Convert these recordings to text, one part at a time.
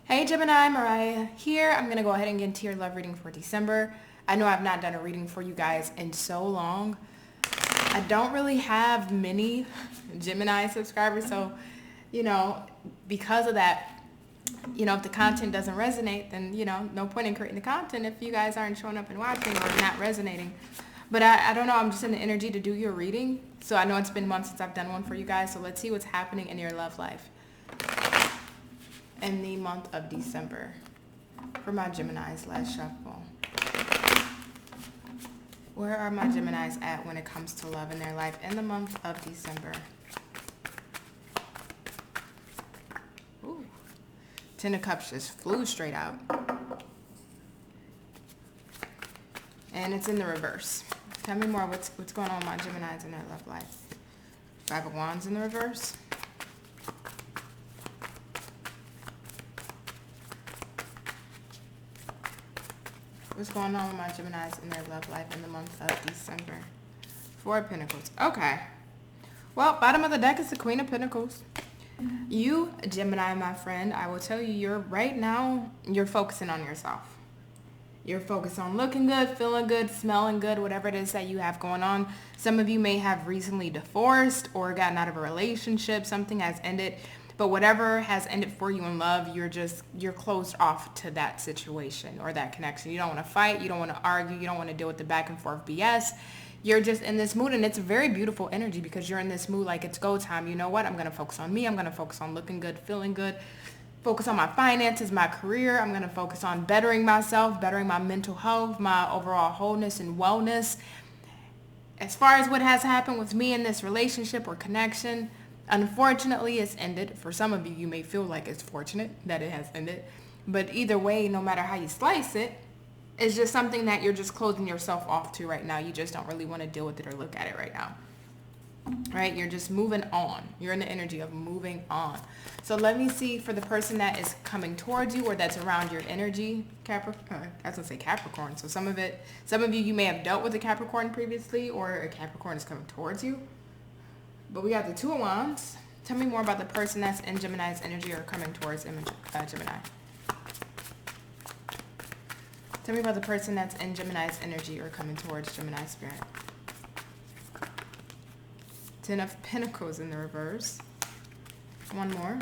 Hey Gemini, Mariah here. I'm going to go ahead and get into your love reading for December. I know I've not done a reading for you guys in so long. I don't really have many Gemini subscribers, so, because of that, if the content doesn't resonate, then, no point in creating the content if you guys aren't showing up and watching or not resonating. But I don't know, I'm just in the energy to do your reading. So I know it's been months since I've done one for you guys, so let's see what's happening in your love life in the month of December for my Geminis. Let's shuffle. Where are my Geminis at when it comes to love in their life in the month of December? Ooh. Ten of Cups just flew straight out. And it's in the reverse. Tell me more what's going on with my Geminis in their love life. Five of Wands in the reverse. What's going on with my Geminis in their love life in the month of December? Four of Pentacles. Okay. Well, bottom of the deck is the Queen of Pentacles. You, Gemini, my friend, I will tell you, right now, you're focusing on yourself. You're focused on looking good, feeling good, smelling good, whatever it is that you have going on. Some of you may have recently divorced or gotten out of a relationship. Something has ended. But whatever has ended for you in love, you're closed off to that situation or that connection. You don't want to fight. You don't want to argue. You don't want to deal with the back and forth BS. You're just in this mood, and it's a very beautiful energy because you're in this mood like it's go time. You know what? I'm going to focus on me. I'm going to focus on looking good, feeling good, focus on my finances, my career. I'm going to focus on bettering myself, bettering my mental health, my overall wholeness and wellness. As far as what has happened with me in this relationship or connection, unfortunately, it's ended. For some of you, you may feel like it's fortunate that it has ended. But either way, no matter how you slice it, it's just something that you're just closing yourself off to right now. You just don't really want to deal with it or look at it right now. Right? You're just moving on. You're in the energy of moving on. So let me see for the person that is coming towards you or that's around your energy, Capricorn. I was going to say Capricorn. So some of you, you may have dealt with a Capricorn previously or a Capricorn is coming towards you. But we got the Two of Wands. Tell me more about the person that's in Gemini's energy or coming towards Gemini. Tell me about the person that's in Gemini's energy or coming towards Gemini spirit. Ten of Pentacles in the reverse. One more.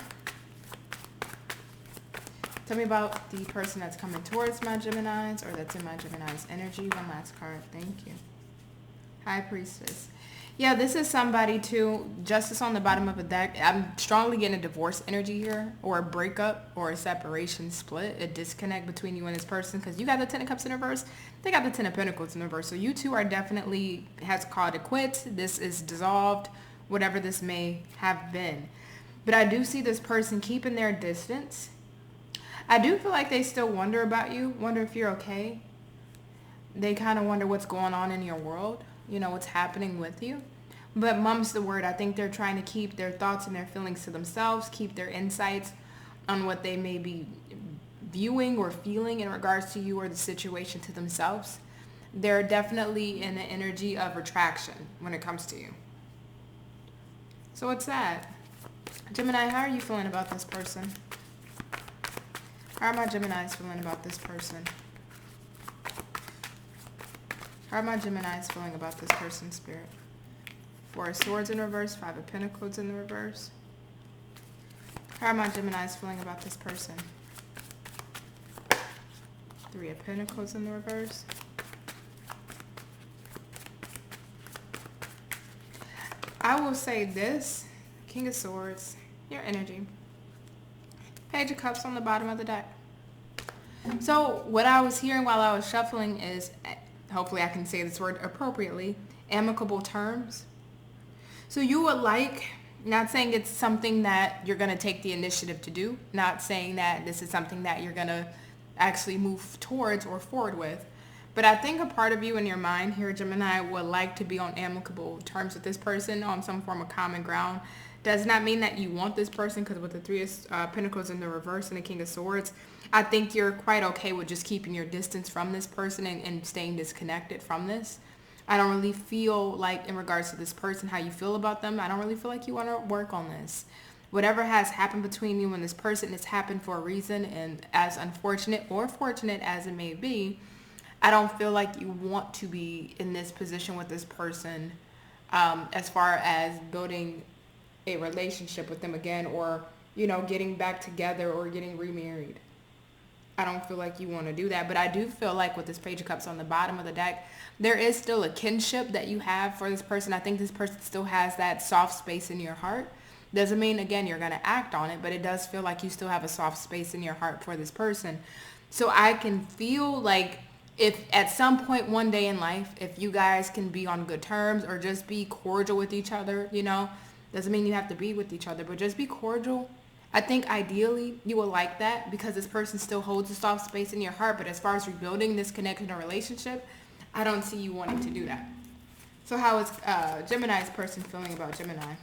Tell me about the person that's coming towards my Geminis or that's in my Gemini's energy. One last card. Thank you. High Priestess. Yeah, this is somebody too. Justice on the bottom of the deck. I'm strongly getting a divorce energy here, or a breakup, or a separation, split, a disconnect between you and this person. Because you got the Ten of Cups in reverse, they got the Ten of Pentacles in reverse. So you two are definitely has called it quits. This is dissolved, whatever this may have been. But I do see this person keeping their distance. I do feel like they still wonder about you, wonder if you're okay. They kind of wonder what's going on in your world. What's happening with you. But mum's the word. I think they're trying to keep their thoughts and their feelings to themselves, keep their insights on what they may be viewing or feeling in regards to you or the situation to themselves. They're definitely in the energy of retraction when it comes to you. So what's that? Gemini, how are you feeling about this person? How are my Geminis feeling about this person? How are my Geminis feeling about this person, Spirit? Four of Swords in reverse, Five of Pentacles in the reverse. How are my Geminis feeling about this person? Three of Pentacles in the reverse. I will say this, King of Swords, your energy. Page of Cups on the bottom of the deck. So what I was hearing while I was shuffling is, hopefully I can say this word appropriately, amicable terms. So you would like, not saying it's something that you're going to take the initiative to do, not saying that this is something that you're going to actually move towards or forward with, but I think a part of you in your mind here, Gemini, would like to be on amicable terms with this person on some form of common ground. Does not mean that you want this person, because with the Three of Pentacles in the reverse and the King of Swords, I think you're quite okay with just keeping your distance from this person and staying disconnected from this. I don't really feel like, in regards to this person, how you feel about them, I don't really feel like you want to work on this. whatever has happened between you and this person, it's happened for a reason. And as unfortunate or fortunate as it may be, I don't feel like you want to be in this position with this person, as far as building a relationship with them again, or, getting back together or getting remarried. I don't feel like you want to do that. But I do feel like with this Page of Cups on the bottom of the deck, there is still a kinship that you have for this person. I think this person still has that soft space in your heart. Doesn't mean, again, you're going to act on it, but it does feel like you still have a soft space in your heart for this person. So I can feel like if at some point one day in life, if you guys can be on good terms or just be cordial with each other, doesn't mean you have to be with each other, but just be cordial. I think ideally you will like that because this person still holds a soft space in your heart. But as far as rebuilding this connection or relationship, I don't see you wanting to do that. So how is Gemini's person feeling about Gemini?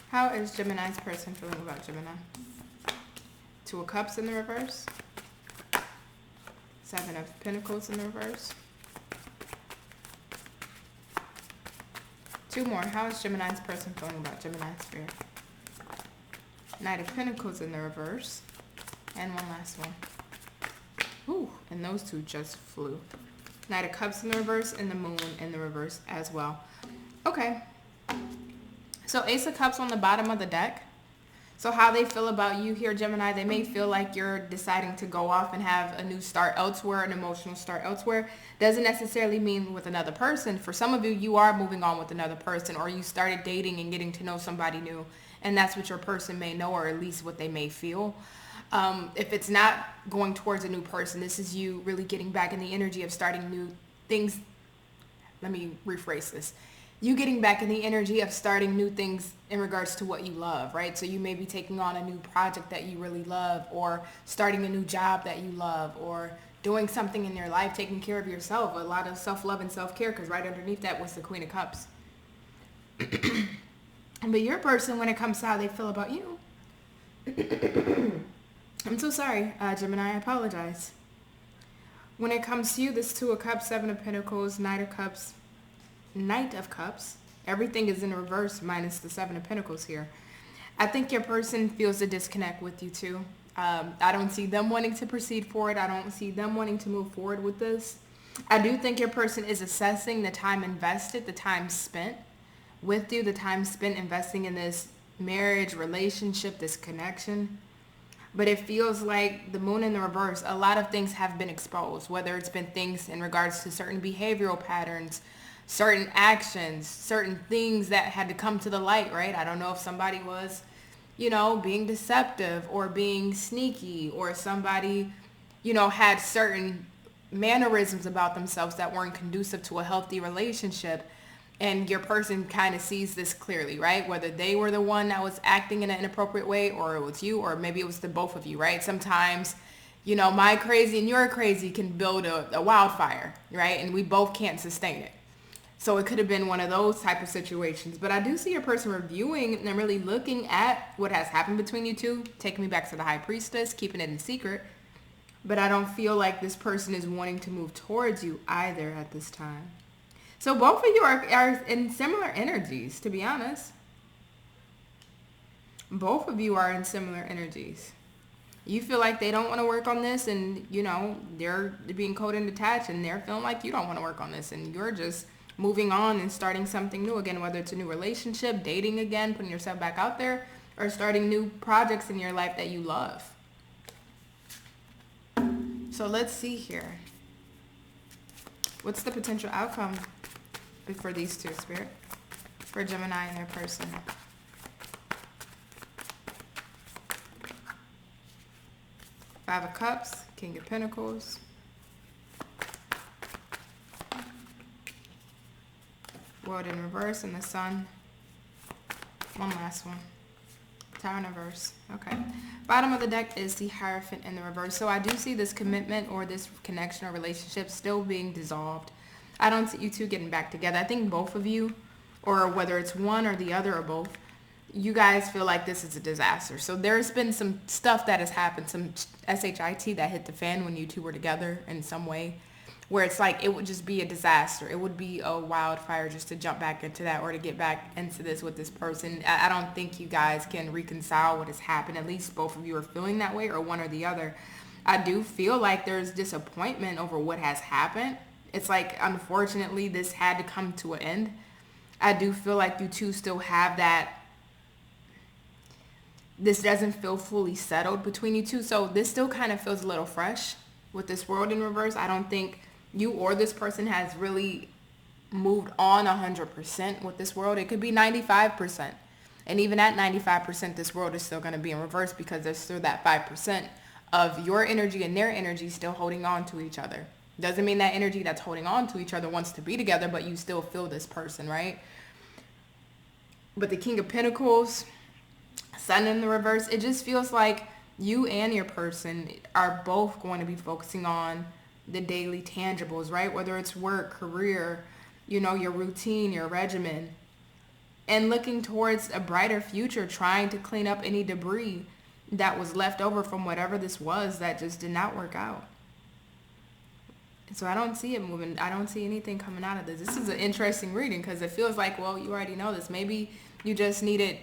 How is Gemini's person feeling about Gemini? Two of Cups in the reverse. Seven of Pentacles in the reverse. Two more. How is Gemini's person feeling about Gemini's spirit? Knight of Pentacles in the reverse. And one last one. Ooh, and those two just flew. Knight of Cups in the reverse and the Moon in the reverse as well. Okay. So Ace of Cups on the bottom of the deck. So how they feel about you here, Gemini, they may feel like you're deciding to go off and have a new start elsewhere, an emotional start elsewhere. Doesn't necessarily mean with another person. For some of you, you are moving on with another person, or you started dating and getting to know somebody new, and that's what your person may know, or at least what they may feel. If it's not going towards a new person, this is you really getting back in the energy of starting new things. Let me rephrase this. You getting back in the energy of starting new things in regards to what you love, right? So you may be taking on a new project that you really love, or starting a new job that you love, or doing something in your life, taking care of yourself. A lot of self-love and self-care, because right underneath that was the Queen of Cups. But your person, when it comes to how they feel about you, I'm so sorry, Gemini, I apologize. When it comes to you, this Two of Cups, Seven of Pentacles, Knight of Cups, everything is in reverse minus the Seven of Pentacles here. I think your person feels a disconnect with you too. I don't see them wanting to proceed forward. I don't see them wanting to move forward with this. I do think your person is assessing the time invested, the time spent with you, the time spent investing in this marriage, relationship, this connection. But it feels like the Moon in the reverse, a lot of things have been exposed, whether it's been things in regards to certain behavioral patterns, certain actions, certain things that had to come to the light, right? I don't know if somebody was, being deceptive or being sneaky, or somebody, had certain mannerisms about themselves that weren't conducive to a healthy relationship. And your person kind of sees this clearly, right? Whether they were the one that was acting in an inappropriate way, or it was you, or maybe it was the both of you, right? Sometimes, my crazy and your crazy can build a wildfire, right? And we both can't sustain it. So it could have been one of those type of situations. But I do see your person reviewing and really looking at what has happened between you two, taking me back to the High Priestess, keeping it in secret. But I don't feel like this person is wanting to move towards you either at this time. So both of you are in similar energies, to be honest. Both of you are in similar energies. You feel like they don't want to work on this, and, they're being cold and detached, and they're feeling like you don't want to work on this, and you're just moving on and starting something new again, whether it's a new relationship, dating again, putting yourself back out there, or starting new projects in your life that you love. So let's see here. What's the potential outcome for these two, Spirit? For Gemini and their person. Five of Cups, King of Pentacles. World in reverse and the Sun. One last one. Tower in reverse. Okay. Bottom of the deck is the Hierophant in the reverse. So I do see this commitment or this connection or relationship still being dissolved. I don't see you two getting back together. I think both of you, or whether it's one or the other or both, you guys feel like this is a disaster. So there's been some stuff that has happened, some SHIT that hit the fan when you two were together in some way, where it's like it would just be a disaster. It would be a wildfire just to jump back into that or to get back into this with this person. I don't think you guys can reconcile what has happened. At least both of you are feeling that way, or one or the other. I do feel like there's disappointment over what has happened. It's like, unfortunately, this had to come to an end. I do feel like you two still have that. This doesn't feel fully settled between you two. So this still kind of feels a little fresh with this world in reverse. I don't think you or this person has really moved on 100% with this world. It could be 95%. And even at 95%, this world is still going to be in reverse because there's still that 5% of your energy and their energy still holding on to each other. Doesn't mean that energy that's holding on to each other wants to be together, but you still feel this person, right? But the King of Pentacles, Sun in the reverse, it just feels like you and your person are both going to be focusing on the daily tangibles, right? Whether it's work, career, your routine, your regimen, and looking towards a brighter future, trying to clean up any debris that was left over from whatever this was that just did not work out. So I don't see it moving. I don't see anything coming out of this. This is an interesting reading because it feels like, well, you already know this. Maybe you just needed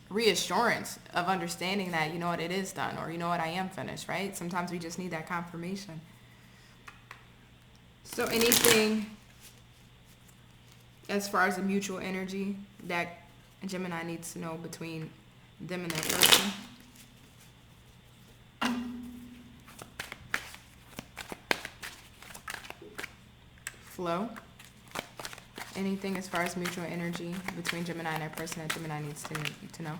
reassurance of understanding that, you know what, it is done, or you know what, I am finished, right? Sometimes we just need that confirmation. So anything as far as the mutual energy that Gemini needs to know between them and their person? Flow. Anything as far as mutual energy between Gemini and their person that Gemini needs to know?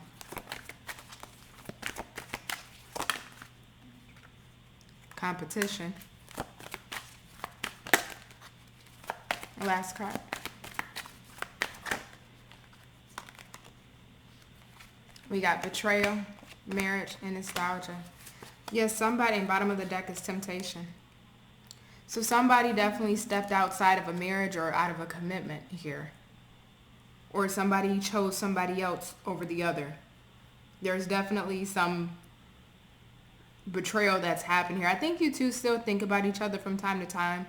Competition. Last card. We got betrayal, marriage, and nostalgia. Yes, somebody in bottom of the deck is temptation. So somebody definitely stepped outside of a marriage or out of a commitment here. Or somebody chose somebody else over the other. There's definitely some betrayal that's happened here. I think you two still think about each other from time to time.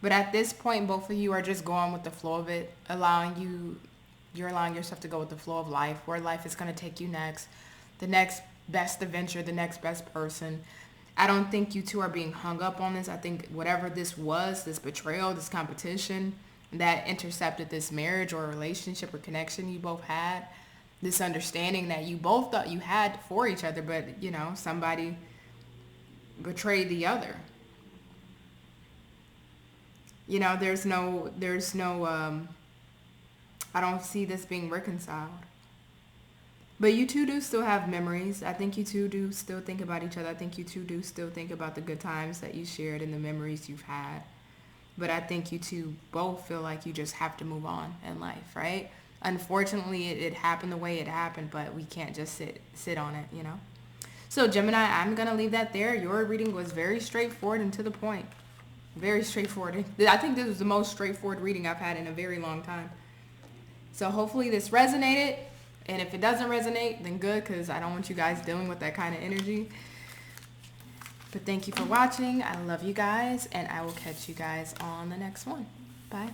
But at this point, both of you are just going with the flow of it. You're allowing yourself to go with the flow of life. Where life is going to take you next. The next best adventure, the next best person. I don't think you two are being hung up on this. I think whatever this was, this betrayal, this competition that intercepted this marriage or relationship or connection you both had, this understanding that you both thought you had for each other, but somebody betrayed the other. There's no I don't see this being reconciled. But you two do still have memories. I think you two do still think about each other. I think you two do still think about the good times that you shared and the memories you've had. But I think you two both feel like you just have to move on in life, right? Unfortunately, it happened the way it happened, but we can't just sit on it, So Gemini, I'm going to leave that there. Your reading was very straightforward and to the point. Very straightforward. I think this was the most straightforward reading I've had in a very long time. So hopefully this resonated. And if it doesn't resonate, then good, because I don't want you guys dealing with that kind of energy. But thank you for watching. I love you guys, and I will catch you guys on the next one. Bye.